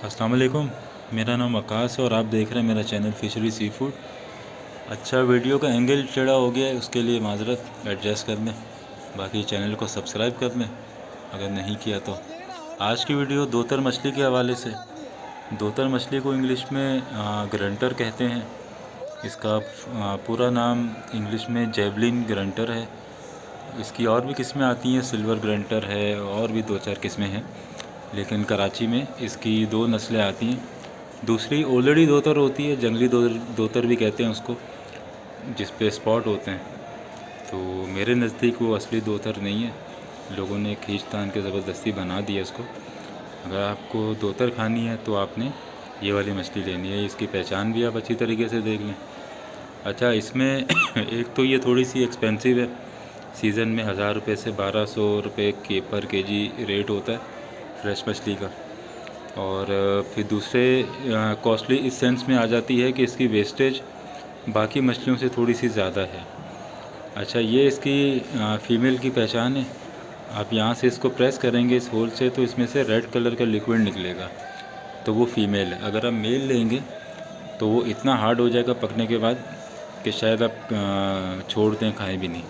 अस्सलाम वालेकुम। मेरा नाम आकाश है और आप देख रहे हैं मेरा चैनल फिशरी सी फूड। अच्छा, वीडियो का एंगल टेढ़ा हो गया है, उसके लिए माजरत एडजस्ट कर लें। बाकी चैनल को सब्सक्राइब कर लें अगर नहीं किया तो। आज की वीडियो दोतर मछली के हवाले से। दोतर मछली को इंग्लिश में ग्रंटर कहते हैं। इसका पूरा नाम इंग्लिश में जेवलिन ग्रंटर है। इसकी और भी किस्में आती हैं, सिल्वर ग्रंटर है और भी 2-4 किस्में हैं, लेकिन कराची में इसकी 2 नस्लें आती हैं। दूसरी ओलड़ी दोतर होती है, जंगली दोतर भी कहते हैं उसको, जिस पे स्पॉट होते हैं। तो मेरे नज़दीक वो असली दोतर नहीं है, लोगों ने खींचतान के ज़बरदस्ती बना दिया इसको। अगर आपको दोतर खानी है तो आपने ये वाली मछली लेनी है। इसकी पहचान भी आप अच्छी तरीके से देख लें। अच्छा, इसमें एक तो ये थोड़ी सी एक्सपेंसिव है। सीज़न में 1000 रुपये से 1200 रुपये के पर केजी रेट होता है फ्रेश मछली का। और फिर दूसरे कॉस्टली इस सेंस में आ जाती है कि इसकी वेस्टेज बाकी मछलियों से थोड़ी सी ज़्यादा है। अच्छा, ये इसकी फ़ीमेल की पहचान है। आप यहाँ से इसको प्रेस करेंगे इस होल से, तो इसमें से रेड कलर का लिक्विड निकलेगा, तो वो फ़ीमेल है। अगर आप मेल लेंगे तो वो इतना हार्ड हो जाएगा पकने के बाद कि शायद आप छोड़ दें, खाएँ भी नहीं।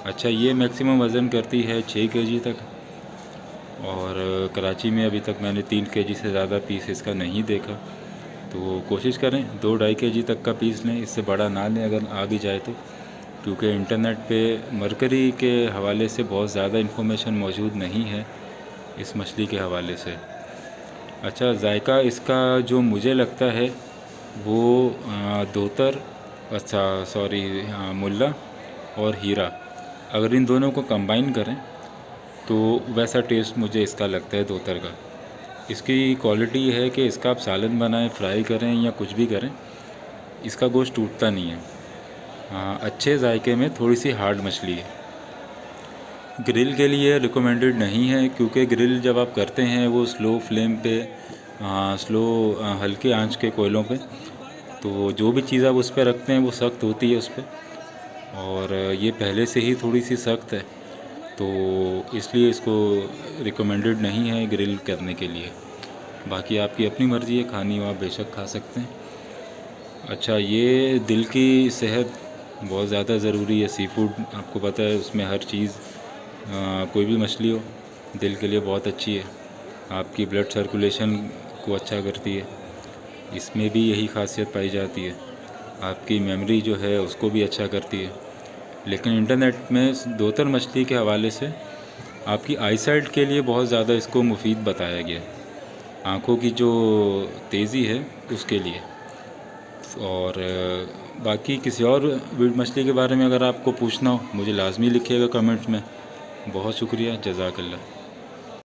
अच्छा, ये मैक्सिमम वज़न करती है 6 केजी तक, और कराची में अभी तक मैंने 3 केजी से ज़्यादा पीस इसका नहीं देखा। तो कोशिश करें 2-2.5 केजी तक का पीस लें, इससे बड़ा ना लें अगर आ भी जाए तो, क्योंकि इंटरनेट पे मरकरी के हवाले से बहुत ज़्यादा इन्फॉर्मेशन मौजूद नहीं है इस मछली के हवाले से। अच्छा, जायका इसका जो मुझे लगता है वो दोतर, अच्छा सॉरी, मुल्ला और हीरा, अगर इन दोनों को कंबाइन करें तो वैसा टेस्ट मुझे इसका लगता है दोतर का। इसकी क्वालिटी है कि इसका आप सालन बनाएं, फ्राई करें या कुछ भी करें, इसका गोश्त टूटता नहीं है। अच्छे जायके में थोड़ी सी हार्ड मछली है। ग्रिल के लिए रिकमेंडेड नहीं है, क्योंकि ग्रिल जब आप करते हैं वो स्लो फ्लेम पे, हल्के आंच के कोयलों पे, तो जो भी चीज़ आप उस पर रखते हैं वो सख्त होती है उस पर, और ये पहले से ही थोड़ी सी सख्त है, तो इसलिए इसको रिकमेंडेड नहीं है ग्रिल करने के लिए। बाकी आपकी अपनी मर्ज़ी है, खानी हो आप बेशक खा सकते हैं। अच्छा, ये दिल की सेहत बहुत ज़्यादा ज़रूरी है। सी फूड आपको पता है, उसमें हर चीज़, कोई भी मछली हो दिल के लिए बहुत अच्छी है। आपकी ब्लड सर्कुलेशन को अच्छा करती है, इसमें भी यही खासियत पाई जाती है। आपकी मेमोरी जो है उसको भी अच्छा करती है। लेकिन इंटरनेट में दोतर मछली के हवाले से आपकी आईसाइट के लिए बहुत ज़्यादा इसको मुफीद बताया गया है, आँखों की जो तेज़ी है उसके लिए। और बाकी किसी और मछली के बारे में अगर आपको पूछना हो, मुझे लाजमी लिखिएगा कमेंट्स में। बहुत शुक्रिया, जज़ाकल्लाह।